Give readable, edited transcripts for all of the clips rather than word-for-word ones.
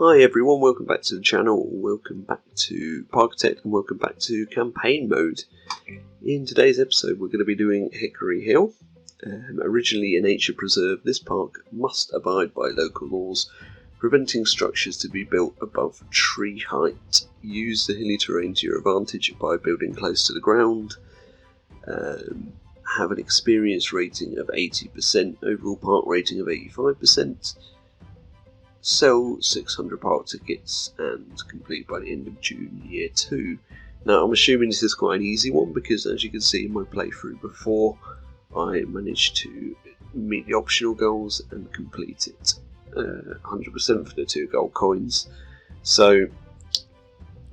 Hi everyone, welcome back to the channel, welcome back to Parkitect, and welcome back to campaign mode. In today's episode we're going to be doing Hickory Hill. Originally a nature preserve, this park must abide by local laws, preventing structures to be built above tree height. Use the hilly terrain to your advantage by building close to the ground. Have an experience rating of 80%, overall park rating of 85%. Sell 600 park tickets and complete by the end of June year 2. Now I'm assuming this is quite an easy one because, as you can see in my playthrough before, I managed to meet the optional goals and complete it 100% for the 2 gold coins. So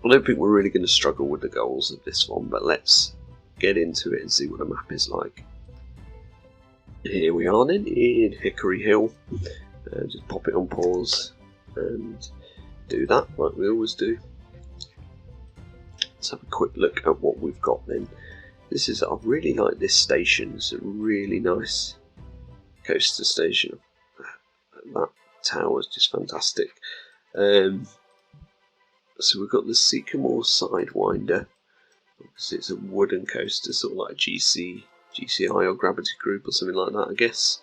I don't think we're really going to struggle with the goals of this one, but let's get into it and see what the map is like. Here we are then in Hickory Hill. Just pop it on pause and do that like we always do. Let's have a quick look at what we've got then. I really like this station. It's a really nice coaster station. That tower is just fantastic. So we've got the Sycamore Sidewinder. Obviously it's a wooden coaster, sort of like a GCI or Gravity Group or something like that, I guess.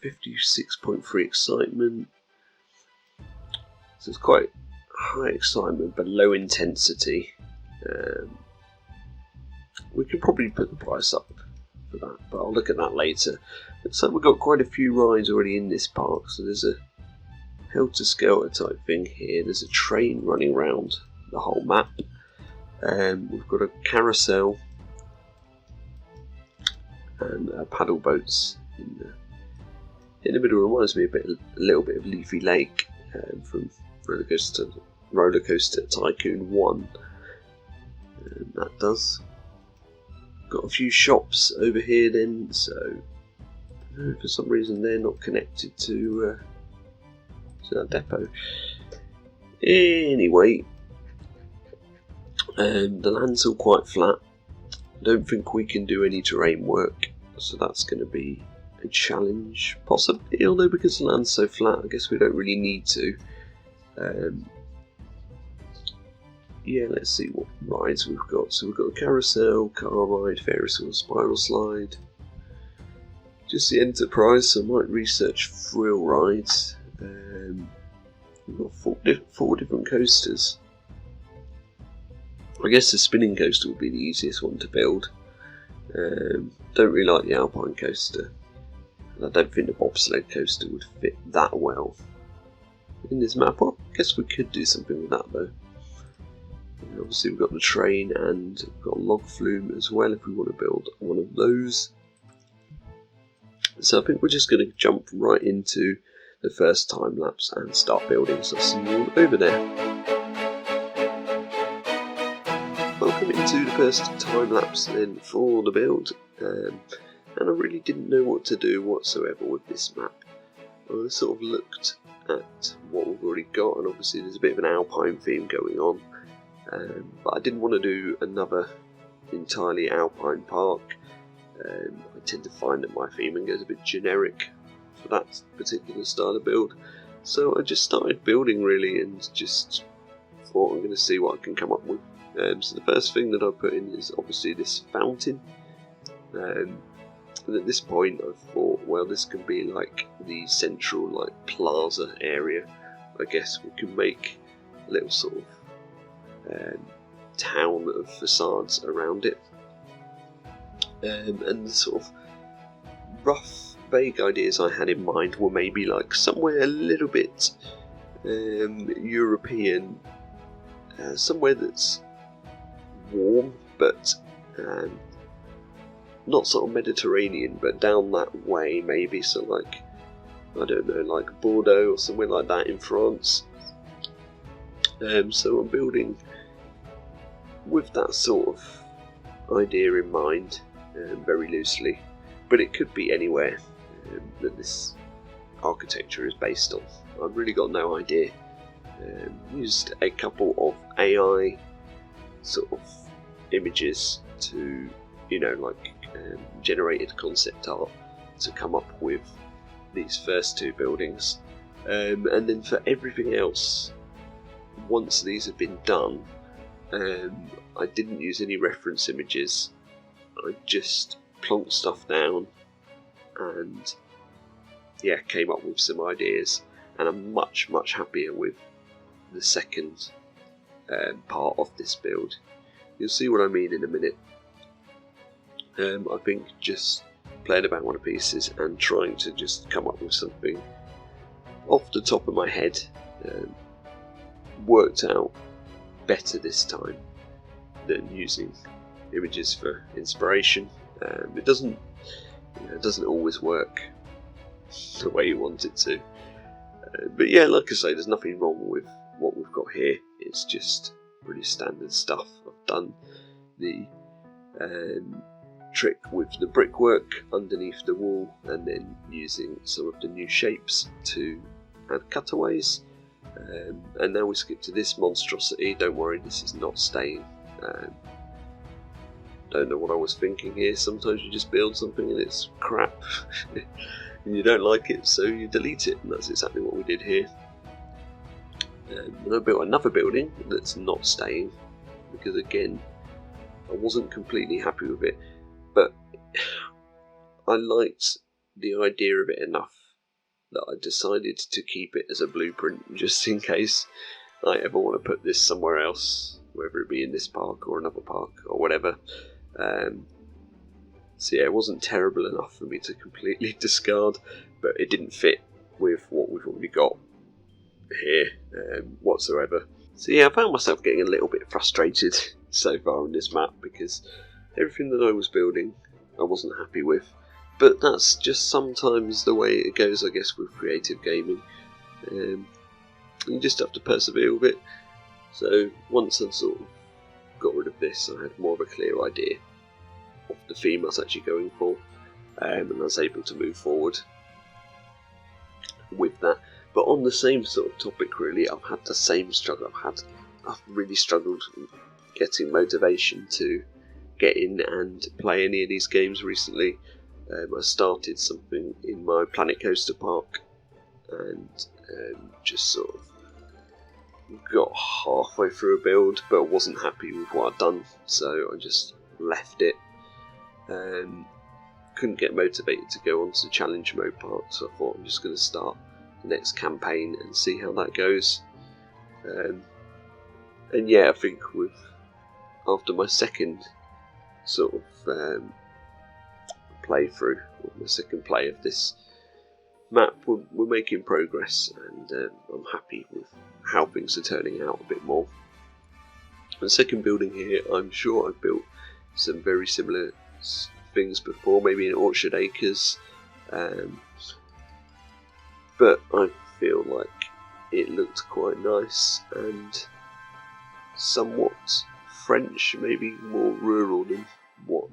56.3 excitement. So it's quite high excitement but low intensity. We could probably put the price up for that, but I'll look at that later. Looks like we've got quite a few rides already in this park. So there's a helter-skelter type thing here. There's a train running around the whole map. We've got a carousel and paddle boats in the middle. Reminds me a little bit of Leafy Lake from Roller Coaster Tycoon 1. And that does. Got a few shops over here then, so for some reason they're not connected to that depot. Anyway, the land's all quite flat. I don't think we can do any terrain work, so that's going to be a challenge, possibly, although because the land's so flat I guess we don't really need to. Yeah, let's see what rides we've got. So we've got a carousel, car ride, Ferris wheel, spiral slide, just the Enterprise, so I might research thrill rides. We've got four different coasters. I guess the spinning coaster would be the easiest one to build. Don't really like the Alpine coaster. I don't think the bobsled coaster would fit that well in this map. Well, I guess we could do something with that though. And obviously we've got the train and we've got a log flume as well if we want to build one of those. So I think we're just going to jump right into the first time lapse and start building. So I'll see you all over there. Welcome into the first time lapse then for the build. And I really didn't know what to do whatsoever with this map. I sort of looked at what we've already got, and obviously there's a bit of an Alpine theme going on, but I didn't want to do another entirely Alpine park. I tend to find that my theming goes a bit generic for that particular style of build, so I just started building really and just thought I'm going to see what I can come up with. So the first thing that I put in is obviously this fountain. And at this point I thought, well, this can be like the central Plaza area. I guess we can make a little sort of town of facades around it. And the sort of rough, vague ideas I had in mind were maybe like somewhere a little bit European, somewhere that's warm but not sort of Mediterranean, but down that way maybe, so like, I don't know, like Bordeaux or somewhere like that in France. So I'm building with that sort of idea in mind, very loosely, but it could be anywhere that this architecture is based on. I've really got no idea. Used a couple of AI sort of images to, generated concept art to come up with these first 2 buildings. And then for everything else, once these have been done, I didn't use any reference images. I just plonked stuff down and came up with some ideas, and I'm much happier with the second part of this build. You'll see what I mean in a minute. I think just playing about with the pieces and trying to just come up with something off the top of my head worked out better this time than using images for inspiration. It doesn't always work the way you want it to. But yeah, like I say, there's nothing wrong with what we've got here. It's just pretty standard stuff. I've done the trick with the brickwork underneath the wall, and then using some of the new shapes to add cutaways. And now we skip to this monstrosity. Don't worry, this is not staying. Don't know what I was thinking here. Sometimes you just build something and it's crap and you don't like it, so you delete it, and that's exactly what we did here. And I built another building that's not staying because, again, I wasn't completely happy with it, but I liked the idea of it enough that I decided to keep it as a blueprint just in case I ever want to put this somewhere else, whether it be in this park or another park or whatever. So yeah, it wasn't terrible enough for me to completely discard, but it didn't fit with what we've already got here whatsoever. So yeah, I found myself getting a little bit frustrated so far in this map because everything that I was building I wasn't happy with. But that's just sometimes the way it goes, I guess, with creative gaming. You just have to persevere with it. So once I sort of got rid of this, I had more of a clear idea of the theme I was actually going for, and I was able to move forward with that. But on the same sort of topic, really, I've had the same struggle. I've really struggled getting motivation to get in and play any of these games recently. I started something in my Planet Coaster Park and just sort of got halfway through a build, but wasn't happy with what I'd done, so I just left it. Couldn't get motivated to go on to Challenge Mode Park, so I thought I'm just going to start the next campaign and see how that goes. And yeah, I think after my second sort of playthrough, or my second play of this map, we're making progress, and I'm happy with how things are turning out a bit more. The second building here, I'm sure I've built some very similar things before, maybe in Orchard Acres, but I feel like it looked quite nice and somewhat French, maybe more rural than what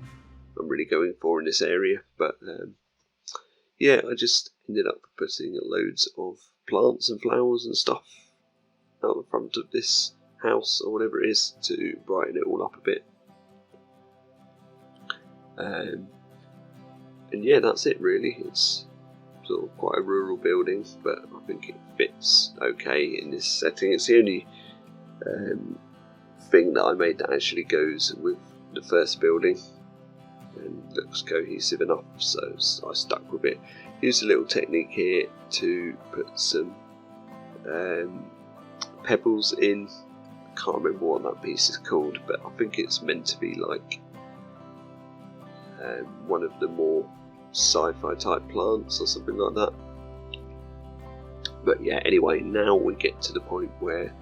I'm really going for in this area. But yeah, I just ended up putting loads of plants and flowers and stuff out the front of this house or whatever it is to brighten it all up a bit. And yeah, that's it really. It's sort of quite a rural building, but I think it fits okay in this setting. It's the only thing that I made that actually goes with the first building and looks cohesive enough, so I stuck with it. Used a little technique here to put some pebbles in. I can't remember what that piece is called, but I think it's meant to be like one of the more sci-fi type plants or something like that. But yeah, anyway, now we get to the point where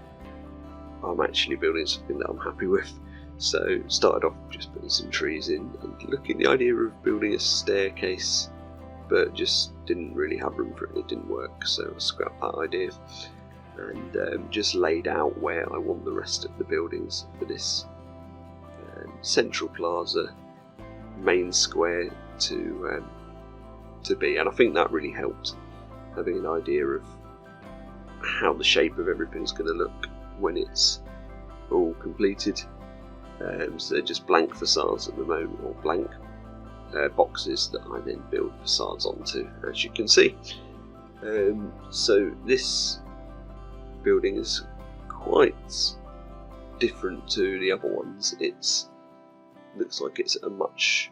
I'm actually building something that I'm happy with. So started off just putting some trees in and looking at the idea of building a staircase, but just didn't really have room for it. It didn't work, so I scrapped that idea and just laid out where I want the rest of the buildings for this central plaza main square to be. And I think that really helped, having an idea of how the shape of everything's going to look when it's all completed. So they're just blank facades at the moment, or blank boxes that I then build facades onto, as you can see. So this building is quite different to the other ones. It looks like it's a much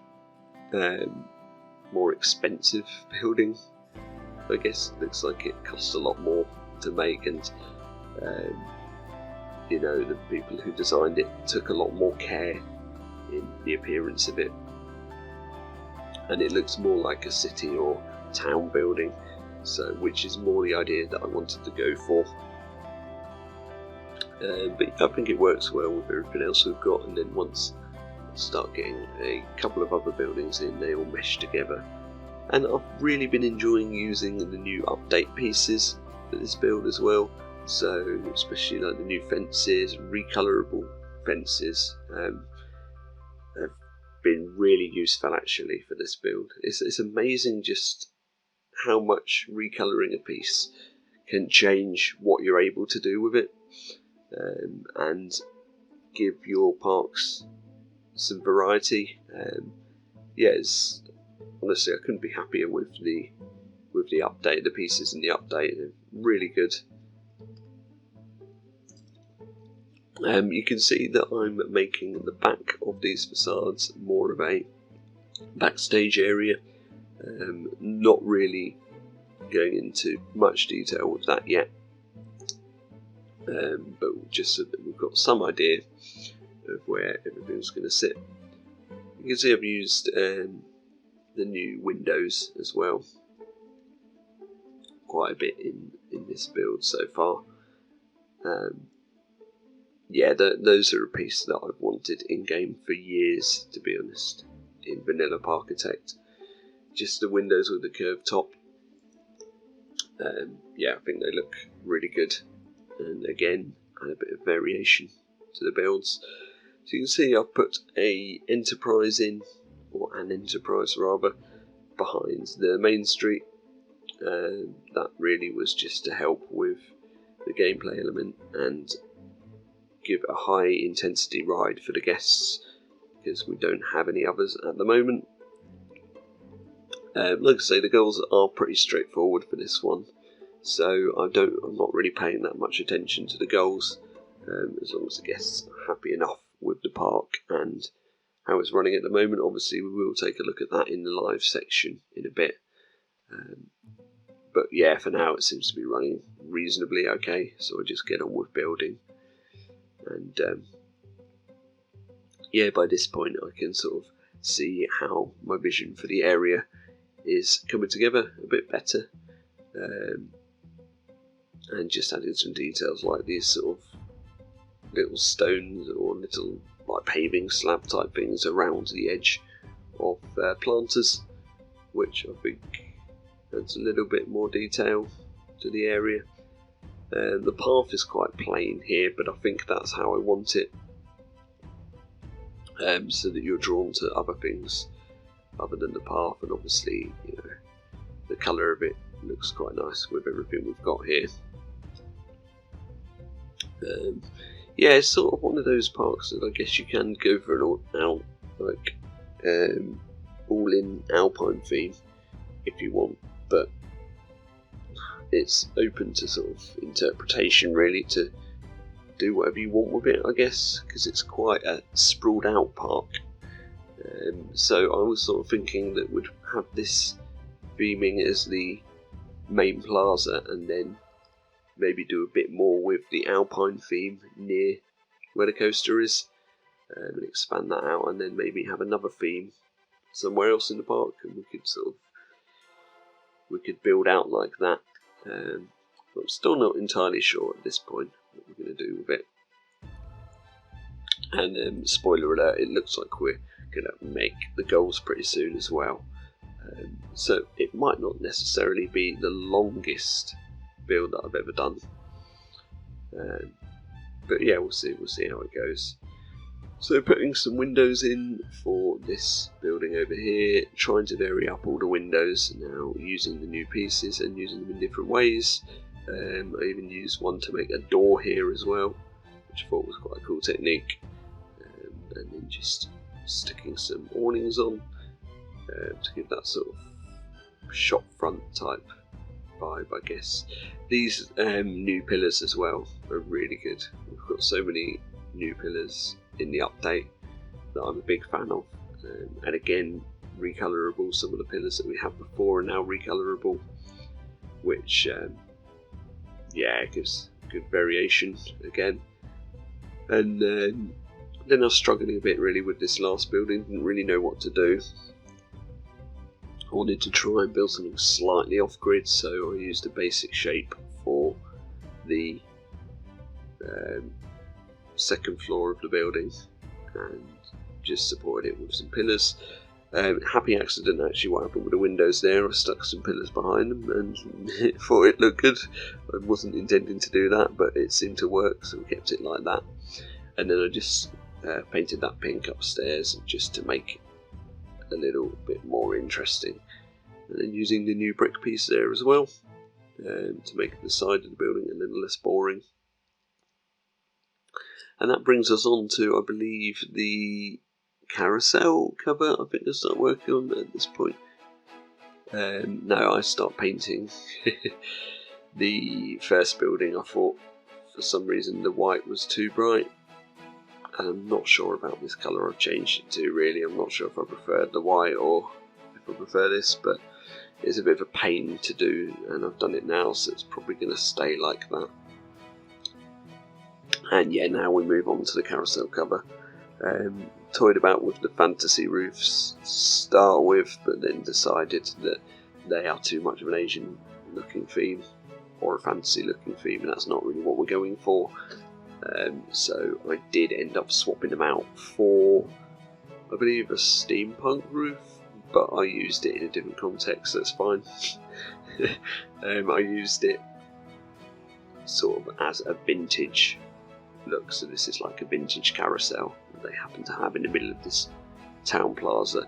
more expensive building. I guess it looks like it costs a lot more to make, and you know, the people who designed it took a lot more care in the appearance of it, and it looks more like a city or town building, so which is more the idea that I wanted to go for. But I think it works well with everything else we've got, and then once I start getting a couple of other buildings in, they all mesh together. And I've really been enjoying using the new update pieces for this build as well, so especially like the new fences, recolorable fences, have been really useful actually for this build. It's amazing just how much recoloring a piece can change what you're able to do with it, and give your parks some variety. Yes, honestly, I couldn't be happier with the update. The pieces in the update are really good. You can see that I'm making the back of these facades more of a backstage area. Not really going into much detail with that yet, but just so that we've got some idea of where everything's going to sit. You can see I've used the new windows as well quite a bit in this build so far. Yeah, those are a piece that I've wanted in-game for years, to be honest, in vanilla Parkitect. Just the windows with the curved top. Yeah, I think they look really good, and again, add a bit of variation to the builds. So you can see I've put an enterprise rather, behind the main street. That really was just to help with the gameplay element and give a high intensity ride for the guests, because we don't have any others at the moment. Like I say, the goals are pretty straightforward for this one, so I'm not really paying that much attention to the goals, as long as the guests are happy enough with the park and how it's running at the moment. Obviously we will take a look at that in the live section in a bit, but yeah, for now it seems to be running reasonably okay, so I just get on with building. And yeah, by this point I can sort of see how my vision for the area is coming together a bit better, and just adding some details like these sort of little stones or little like paving slab type things around the edge of planters, which I think adds a little bit more detail to the area. The path is quite plain here, but I think that's how I want it, so that you're drawn to other things other than the path, and obviously, you know, the colour of it looks quite nice with everything we've got here. Yeah, it's sort of one of those parks that I guess you can go for an all-in alpine theme if you want, but it's open to sort of interpretation really, to do whatever you want with it, I guess, because it's quite a sprawled out park. So I was sort of thinking that we'd have this theming as the main plaza, and then maybe do a bit more with the alpine theme near where the coaster is, and expand that out, and then maybe have another theme somewhere else in the park, and we could build out like that. But I'm still not entirely sure at this point what we're going to do with it. And spoiler alert, it looks like we're going to make the goals pretty soon as well. So it might not necessarily be the longest build that I've ever done. But yeah, we'll see how it goes. So putting some windows in for this building over here, trying to vary up all the windows now, using the new pieces and using them in different ways. I even used one to make a door here as well, which I thought was quite a cool technique. And then just sticking some awnings on to give that sort of shop front type vibe, I guess. These new pillars as well are really good. We've got so many new pillars in the update that I'm a big fan of. And again, recolorable. Some of the pillars that we had before are now recolorable, which gives good variation again. And then I was struggling a bit really with this last building, didn't really know what to do. I wanted to try and build something slightly off grid, so I used a basic shape for the second floor of the building and just supported it with some pillars. Happy accident actually what happened with the windows there. I stuck some pillars behind them and thought it looked good. I wasn't intending to do that, but it seemed to work, so we kept it like that. And then I just painted that pink upstairs just to make it a little bit more interesting. And then using the new brick piece there as well to make the side of the building a little less boring. And that brings us on to, I believe, the carousel cover. I think I start working on at this point. No, I start painting the first building. I thought for some reason the white was too bright. And I'm not sure about this colour I've changed it to, really. I'm not sure if I prefer the white or if I prefer this, but it's a bit of a pain to do, and I've done it now, so it's probably going to stay like that. And yeah, now we move on to the carousel cover. Toyed about with the fantasy roofs to start with, but then decided that they are too much of an Asian looking theme, or a fantasy looking theme, and that's not really what we're going for. So I did end up swapping them out for, I believe, a steampunk roof, but I used it in a different context, so it's fine. I used it sort of as a vintage look, so this is like a vintage carousel that they happen to have in the middle of this town plaza,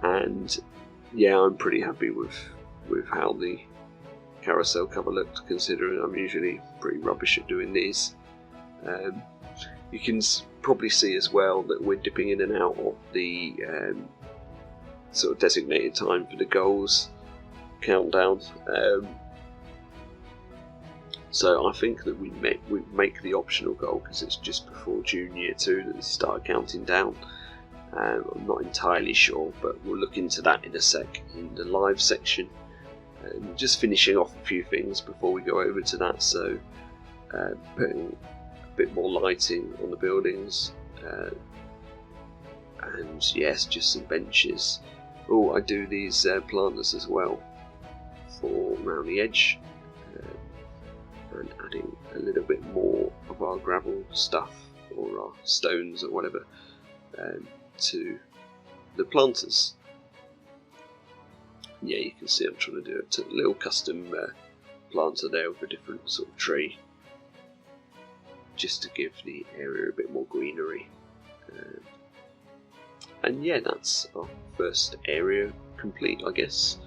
and yeah, I'm pretty happy with how the carousel cover looked, considering I'm usually pretty rubbish at doing these. You can probably see as well that we're dipping in and out of the sort of designated time for the goals countdown. So I think that we make the optional goal because it's just before June Year 2 that they start counting down. I'm not entirely sure, but we'll look into that in a sec in the live section. Just finishing off a few things before we go over to that. So putting a bit more lighting on the buildings, and yes, just some benches. Oh, I do these planters as well for around the edge. And adding a little bit more of our gravel stuff or our stones or whatever to the planters. Yeah, you can see I'm trying to do a little custom planter there with a different sort of tree, just to give the area a bit more greenery. And yeah, that's our first area complete, I guess.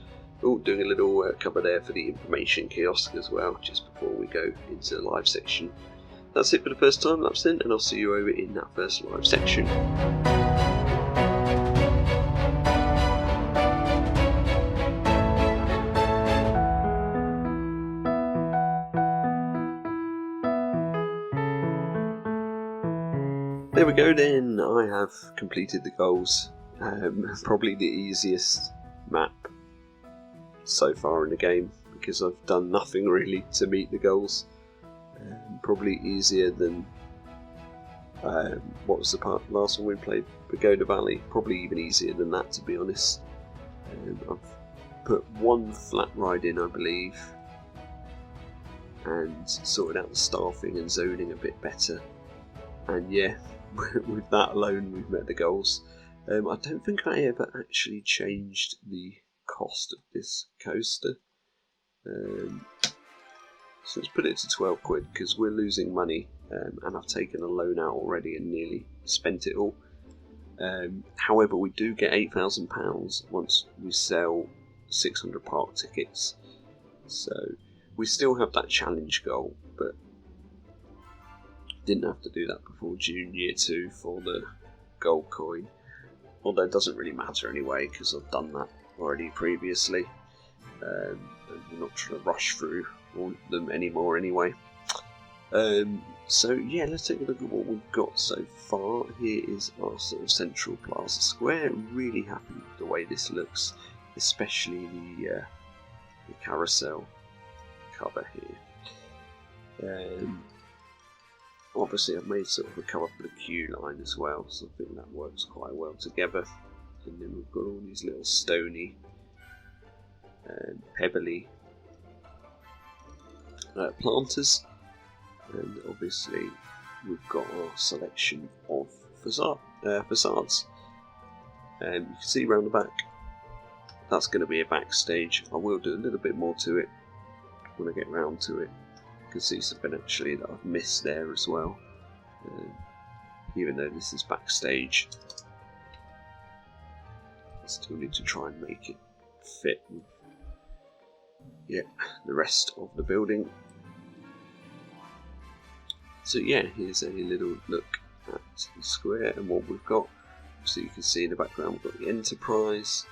Oh, doing a little cover there for the information kiosk as well, just before we go into the live section. That's it for the first time lapse in, and I'll see you over in that first live section. There we go then, I have completed the goals. Probably the easiest map so far in the game, because I've done nothing really to meet the goals. Probably easier than what was the last one we played, Pagoda Valley. Probably even easier than that, to be honest. I've put one flat ride in, I believe, and sorted out the staffing and zoning a bit better. And yeah, with that alone, we've met the goals. I don't think I ever actually changed the cost of this coaster, so let's put it to 12 quid because we're losing money, and I've taken a loan out already and nearly spent it all. However, we do get £8,000 once we sell 600 park tickets, so we still have that challenge goal, but didn't have to do that before June Year 2 for the gold coin, although it doesn't really matter anyway because I've done that already previously. and we're not trying to rush through all of them anymore anyway. So yeah, let's take a look at what we've got so far. Here is our sort of central Plaza Square. Really happy with the way this looks, especially the carousel cover here. Obviously I've made sort of a cover for the queue line as well, so I think that works quite well together. And then we've got all these little stony and pebbly planters, and obviously we've got our selection of facades. You can see around the back, that's going to be a backstage. I will do a little bit more to it when I get round to it. You can see something actually that I've missed there as well, even though this is backstage. I still need to try and make it fit with the rest of the building. So yeah, here's a little look at the square and what we've got. So you can see in the background we've got the Enterprise.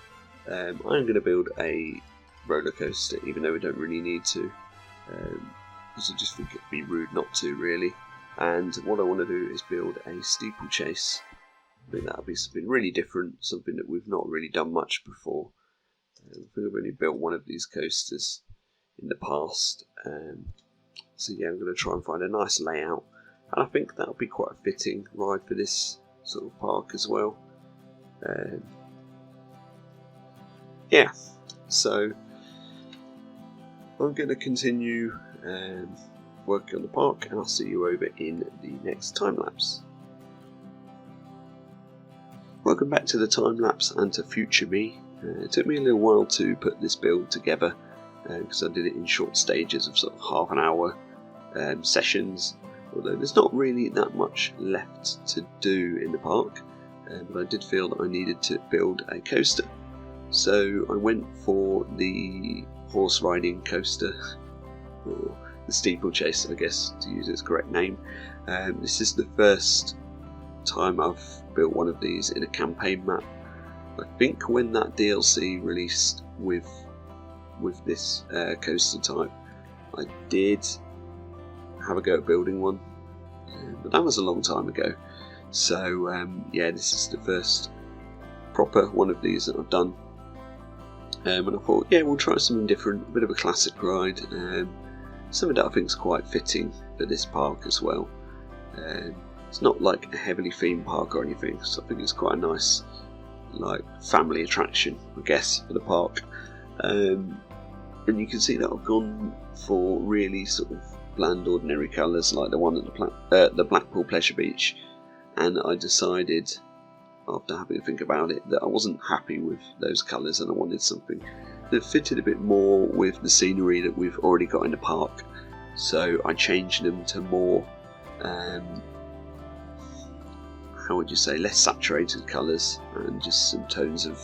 I'm going to build a roller coaster, even though we don't really need to, because I just think it'd be rude not to, really. And what I want to do is build a steeplechase. I think that'll be something really different, something that we've not really done much before. I think I've only built one of these coasters in the past. So yeah, I'm going to try and find a nice layout, and I think that'll be quite a fitting ride for this sort of park as well. Yeah, so I'm going to continue working on the park, and I'll see you over in the next time lapse. Welcome back to the time lapse and to future me. It took me a little while to put this build together because I did it in short stages of sort of half an hour sessions, although there's not really that much left to do in the park, but I did feel that I needed to build a coaster. So I went for the horse riding coaster, or the steeplechase, I guess, to use its correct name. This is the first time I've built one of these in a campaign map. I think when that DLC released with this coaster type, I did have a go at building one, but that was a long time ago. So yeah, this is the first proper one of these that I've done, and I thought, yeah, we'll try something different, a bit of a classic ride, something that I think is quite fitting for this park as well. It's not like a heavily themed park or anything, so I think it's quite a nice, like, family attraction, I guess, for the park. And you can see that I've gone for really sort of bland, ordinary colours, like the one at the Blackpool Pleasure Beach. And I decided, after having to think about it, that I wasn't happy with those colours, and I wanted something that fitted a bit more with the scenery that we've already got in the park. So I changed them to more, how would you say, less saturated colours, and just some tones of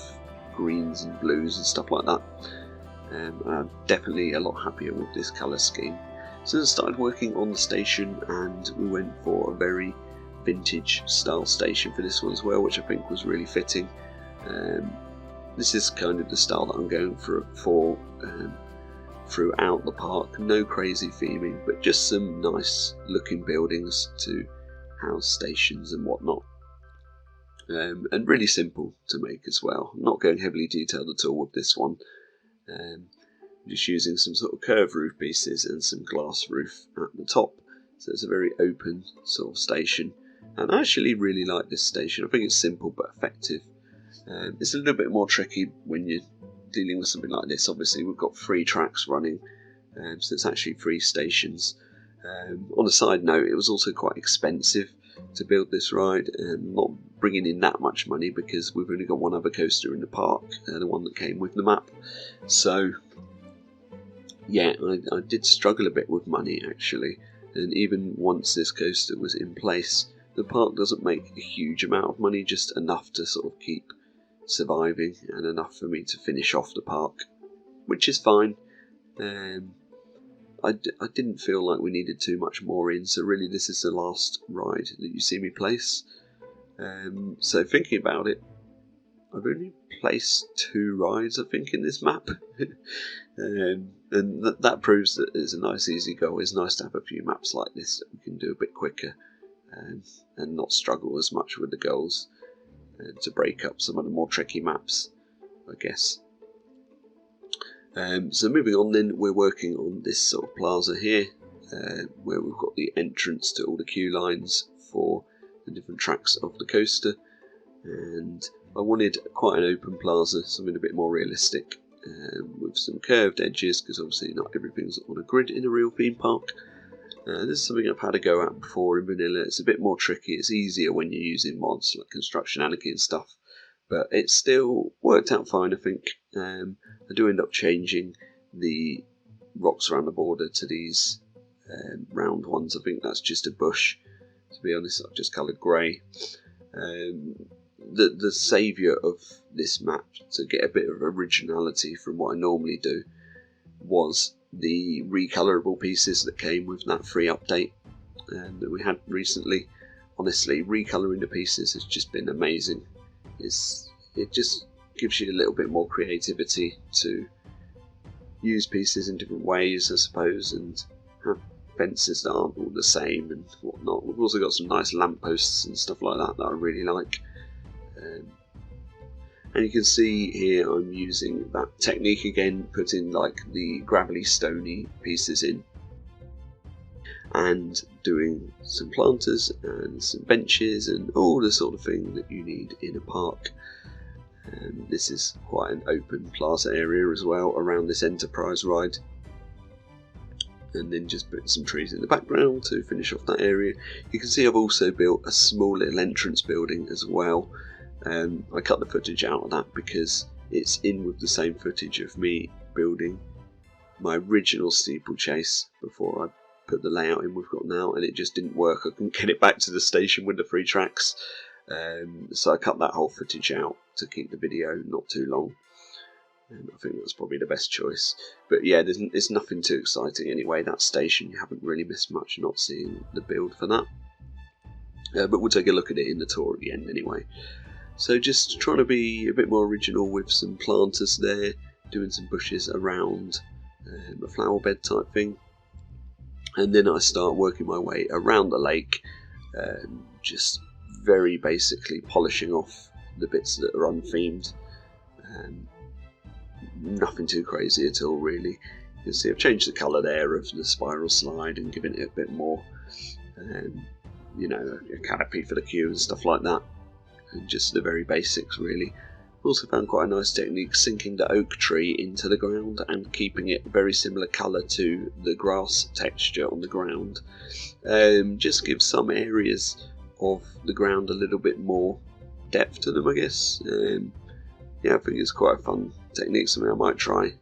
greens and blues and stuff like that. I'm definitely a lot happier with this colour scheme. So I started working on the station, and we went for a very vintage style station for this one as well, which I think was really fitting. This is kind of the style that I'm going for throughout the park. No crazy theming, but just some nice looking buildings to house stations and whatnot. And really simple to make as well. I'm not going heavily detailed at all with this one. Just using some sort of curved roof pieces and some glass roof at the top. So it's a very open sort of station. And I actually really like this station. I think it's simple but effective. It's a little bit more tricky when you're dealing with something like this. Obviously we've got 3 tracks running, so it's actually 3 stations. On a side note, it was also quite expensive to build this ride, and not bringing in that much money because we've only got one other coaster in the park, the one that came with the map. So yeah, I did struggle a bit with money actually, and even once this coaster was in place, the park doesn't make a huge amount of money, just enough to sort of keep surviving and enough for me to finish off the park, which is fine. I didn't feel like we needed too much more in, so really this is the last ride that you see me place. So thinking about it, I've only placed 2 rides, I think, in this map. And that proves that it's a nice easy goal. It's nice to have a few maps like this that we can do a bit quicker and not struggle as much with the goals, and to break up some of the more tricky maps, I guess. So moving on then, we're working on this sort of plaza here, where we've got the entrance to all the queue lines for the different tracks of the coaster, and I wanted quite an open plaza, something a bit more realistic, with some curved edges, because obviously not everything's on a grid in a real theme park. This is something I've had a go at before in vanilla. It's a bit more tricky, it's easier when you're using mods like Construction Anarchy and stuff, but it still worked out fine, I think. I do end up changing the rocks around the border to these round ones. I think that's just a bush, to be honest. I've just coloured grey. The saviour of this map, to get a bit of originality from what I normally do, was the recolourable pieces that came with that free update that we had recently. Honestly, recolouring the pieces has just been amazing. It just gives you a little bit more creativity to use pieces in different ways, I suppose, and have fences that aren't all the same and whatnot. We've also got some nice lampposts and stuff like that I really like. And you can see here I'm using that technique again, putting like the gravelly stony pieces in and doing some planters and some benches and all the sort of thing that you need in a park. This is quite an open plaza area as well around this Enterprise ride, and then just put some trees in the background to finish off that area. You can see I've also built a small little entrance building as well. I cut the footage out of that because it's in with the same footage of me building my original steeplechase before I put the layout in we've got now, and it just didn't work. I couldn't get it back to the station with the 3 tracks, so I cut that whole footage out to keep the video not too long, and I think that's probably the best choice. But yeah, it's nothing too exciting anyway. That station, you haven't really missed much not seeing the build for that, but we'll take a look at it in the tour at the end anyway. So just trying to be a bit more original with some planters there, doing some bushes around a flower bed type thing, and then I start working my way around the lake, just very basically polishing off the bits that are unthemed. Nothing too crazy at all really. You can see I've changed the colour there of the spiral slide and given it a bit more, a canopy for the queue and stuff like that, and just the very basics really. Also found quite a nice technique sinking the oak tree into the ground and keeping it very similar colour to the grass texture on the ground. Just gives some areas of the ground a little bit more depth to them, I guess. Yeah, I think it's quite a fun technique, something I might try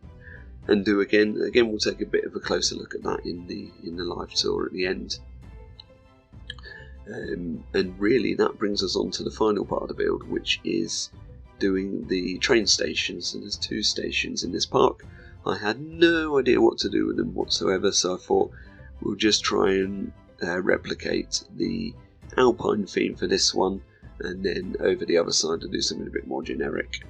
and do again. Again, we'll take a bit of a closer look at that in the live tour at the end. And really that brings us on to the final part of the build, which is doing the train stations. And there's 2 stations in this park. I had no idea what to do with them whatsoever, so I thought we'll just try and replicate the Alpine theme for this one, and then over the other side to do something a bit more generic.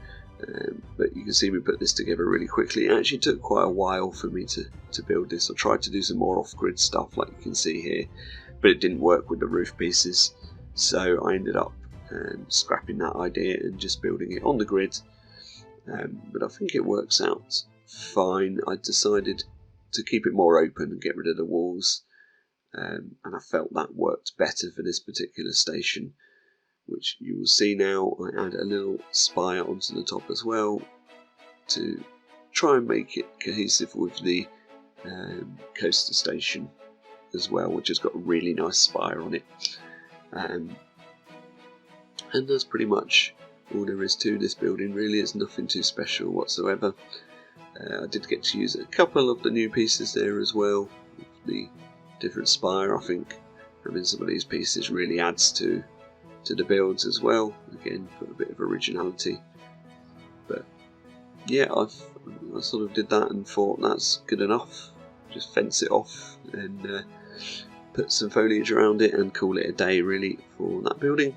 But you can see me put this together really quickly. It actually took quite a while for me to build this. I tried to do some more off-grid stuff like you can see here, but it didn't work with the roof pieces, so I ended up scrapping that idea and just building it on the grid. But I think it works out fine. I decided to keep it more open and get rid of the walls, and I felt that worked better for this particular station, which you will see now. I add a little spire onto the top as well to try and make it cohesive with the coaster station as well, which has got a really nice spire on it. And that's pretty much all there is to this building really. It's nothing too special whatsoever. I did get to use a couple of the new pieces there as well, with the different spire. I think having some of these pieces really adds to the builds as well, again for a bit of originality. But yeah, I sort of did that and thought that's good enough. Just fence it off and put some foliage around it and call it a day really for that building.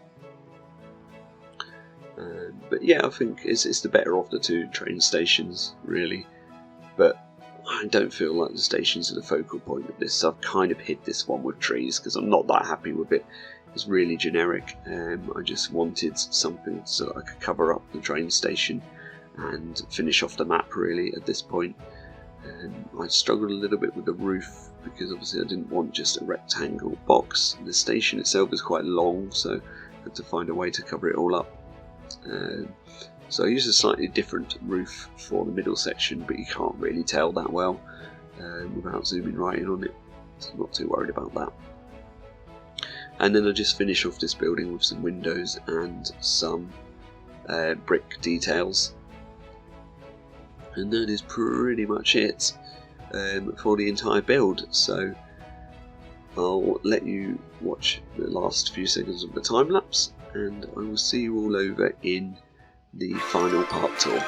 But yeah, I think it's the better of the two train stations, really. But I don't feel like the stations are the focal point of this. I've kind of hid this one with trees because I'm not that happy with it. It's really generic. I just wanted something so that I could cover up the train station and finish off the map, really, at this point. I struggled a little bit with the roof because obviously I didn't want just a rectangle box. The station itself is quite long, so I had to find a way to cover it all up. So I used a slightly different roof for the middle section, but you can't really tell that well without zooming right in on it, so I'm not too worried about that. And then I just finish off this building with some windows and some brick details. And that is pretty much it for the entire build. So I'll let you watch the last few seconds of the time lapse, and I will see you all over in the final park tour.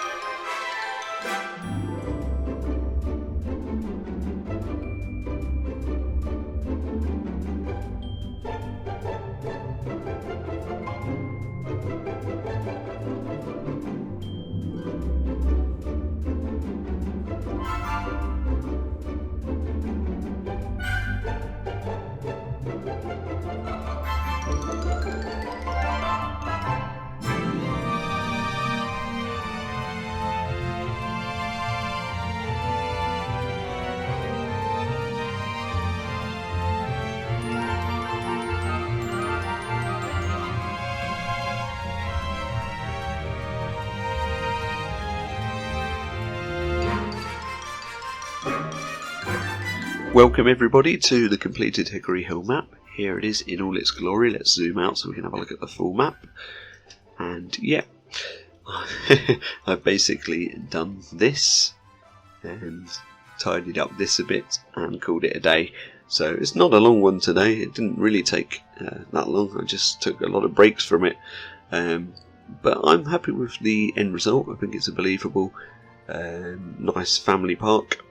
Welcome everybody to the completed Hickory Hill map. Here it is in all its glory. Let's zoom out so we can have a look at the full map. And yeah, I've basically done this and tidied up this a bit and called it a day. So it's not a long one today. It didn't really take that long. I just took a lot of breaks from it. But I'm happy with the end result. I think it's a believable, nice family park.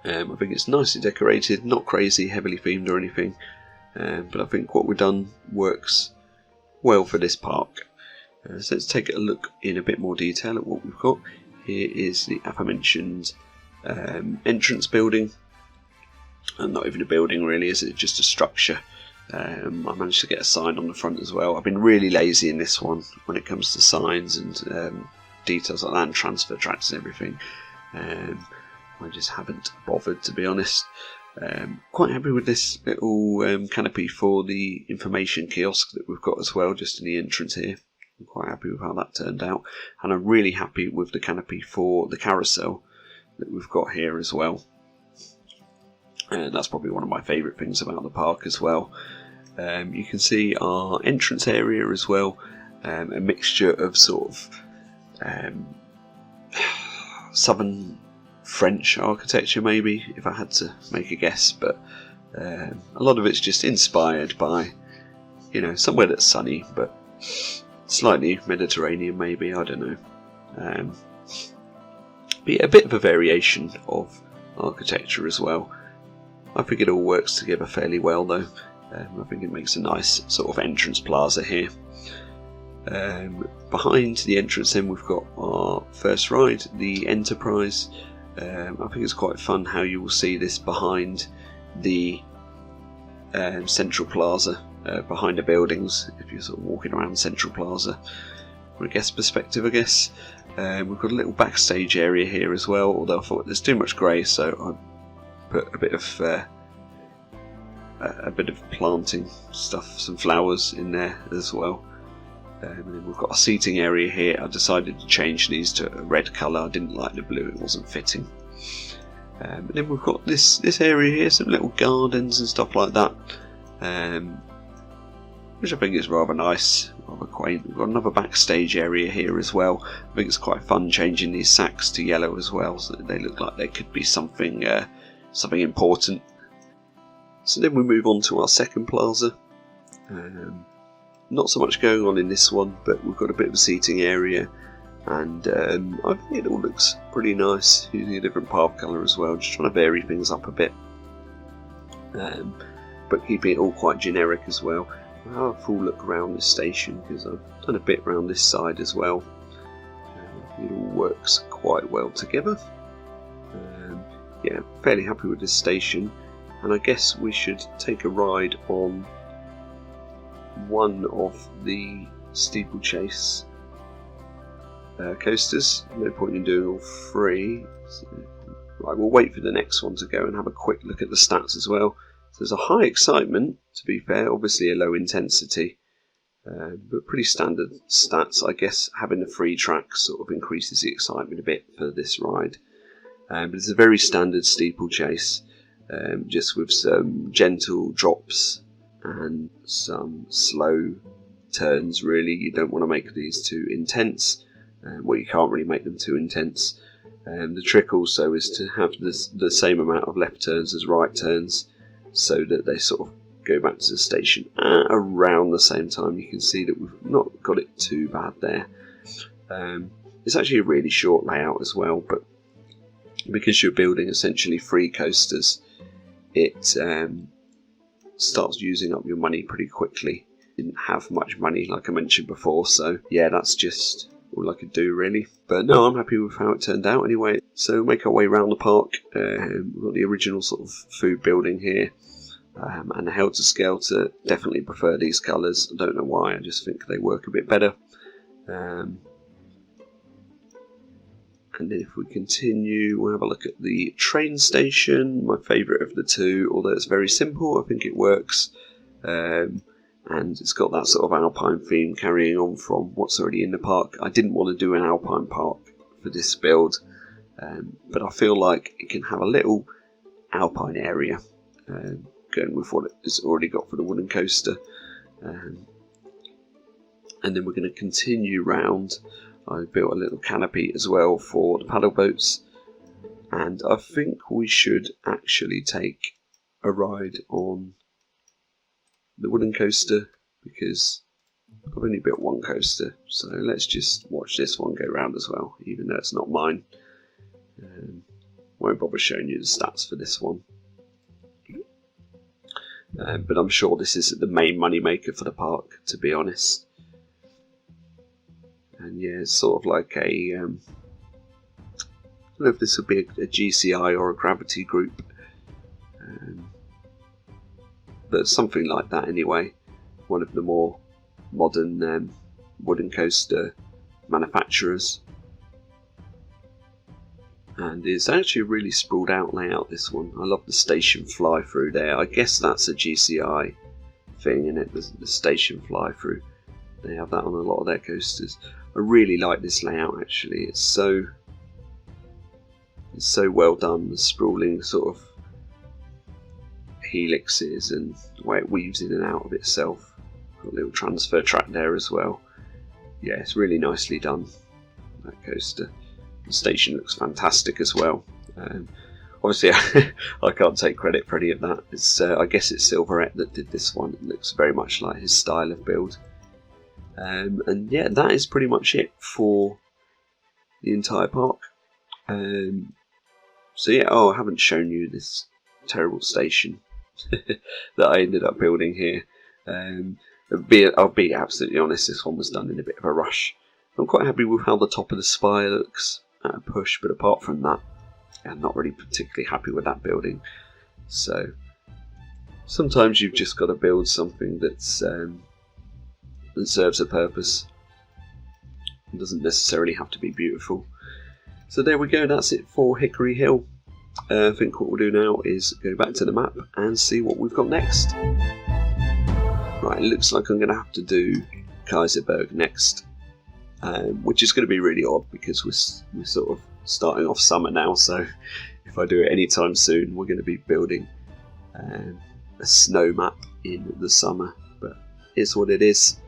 I think it's nicely decorated, not crazy, heavily themed or anything, but I think what we've done works well for this park. So let's take a look in a bit more detail at what we've got. Here is the aforementioned entrance building, and not even a building really, is it? Just a structure. I managed to get a sign on the front as well. I've been really lazy in this one when it comes to signs and details like that, and transfer tracks and everything. I just haven't bothered, to be honest. Quite happy with this little canopy for the information kiosk that we've got as well, just in the entrance here. I'm quite happy with how that turned out, and I'm really happy with the canopy for the carousel that we've got here as well. And that's probably one of my favourite things about the park as well. You can see our entrance area as well, a mixture of sort of southern French architecture, maybe, if I had to make a guess, but a lot of it's just inspired by, you know, somewhere that's sunny but slightly Mediterranean, maybe, I don't know. But yeah, a bit of a variation of architecture as well. I think it all works together fairly well though. I think it makes a nice sort of entrance plaza here. Behind the entrance then we've got our first ride, the Enterprise. I think it's quite fun how you will see this behind the Central Plaza, behind the buildings, if you're sort of walking around Central Plaza from a guest perspective, I guess. We've got a little backstage area here as well, although I thought there's too much grey, so I put a bit of planting stuff, some flowers in there as well. And then we've got a seating area here. I decided to change these to a red colour. I didn't like the blue, it wasn't fitting. And then we've got this area here, some little gardens and stuff like that, which I think is rather nice, rather quaint. We've got another backstage area here as well. I think it's quite fun changing these sacks to yellow as well, so that they look like they could be something important. So then we move on to our second plaza. Not so much going on in this one, but we've got a bit of a seating area, and I think it all looks pretty nice, using a different path colour as well, just trying to vary things up a bit, but keeping it all quite generic as well. I'll have a full look around this station because I've done a bit around this side as well. It all works quite well together. Yeah, fairly happy with this station, and I guess we should take a ride on one of the steeplechase coasters. No point in doing all three. So, right, we'll wait for the next one to go and have a quick look at the stats as well. So there's a high excitement, to be fair, obviously a low intensity, but pretty standard stats. I guess having the free track sort of increases the excitement a bit for this ride. But it's a very standard steeplechase, just with some gentle drops and some slow turns. Really, you don't want to make these too intense. Well, you can't really make them too intense. The trick also is to have the same amount of left turns as right turns, so that they sort of go back to the station at around the same time. You can see that we've not got it too bad there. It's actually a really short layout as well, but because you're building essentially 3 coasters, it starts using up your money pretty quickly. Didn't have much money, like I mentioned before, so yeah, that's just all I could do really. But no, I'm happy with how it turned out anyway. So make our way around the park. We've got the original sort of food building here, and the Helter Skelter. Definitely prefer these colours. I don't know why, I just think they work a bit better. And then if we continue, we'll have a look at the train station, my favourite of the two, although it's very simple, I think it works. And it's got that sort of alpine theme carrying on from what's already in the park. I didn't want to do an alpine park for this build, but I feel like it can have a little alpine area, going with what it's already got for the wooden coaster. And then we're going to continue round. I built a little canopy as well for the paddle boats, and I think we should actually take a ride on the wooden coaster because I've only built one coaster, so let's just watch this one go round as well, even though it's not mine. Won't bother showing you the stats for this one, but I'm sure this is the main money maker for the park, to be honest. And yeah, it's sort of like a, I don't know if this would be a GCI or a gravity group, but something like that anyway. One of the more modern wooden coaster manufacturers. And it's actually a really sprawled out layout, this one. I love the station fly through there. I guess that's a GCI thing, isn't it? The station fly through. They have that on a lot of their coasters. I really like this layout actually. It's so well done. The sprawling sort of helixes and the way it weaves in and out of itself. Got a little transfer track there as well. Yeah, it's really nicely done, that coaster. The station looks fantastic as well. Obviously I can't take credit for any of that. It's I guess it's Silverette that did this one. It looks very much like his style of build. And yeah, that is pretty much it for the entire park. So yeah, I haven't shown you this terrible station that I ended up building here. I'll be absolutely honest, this one was done in a bit of a rush. I'm quite happy with how the top of the spire looks at a push, but apart from that, I'm not really particularly happy with that building. So sometimes you've just got to build something that's that serves a purpose. It doesn't necessarily have to be beautiful. So there we go, that's it for Hickory Hill. I think what we'll do now is go back to the map and see what we've got next. Right, it looks like I'm going to have to do Kaiserberg next, which is going to be really odd because we're sort of starting off summer now, so if I do it anytime soon we're going to be building a snow map in the summer, but it's what it is.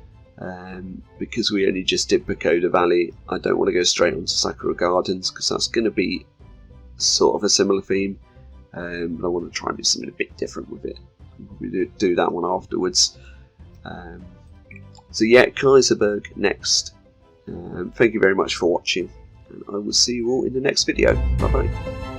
Because we only just did Pagoda Valley, I don't want to go straight onto Sakura Gardens because that's going to be sort of a similar theme, but I want to try and do something a bit different with it. We'll do that one afterwards. So yeah, Kaiserberg next. Thank you very much for watching, and I will see you all in the next video. Bye bye.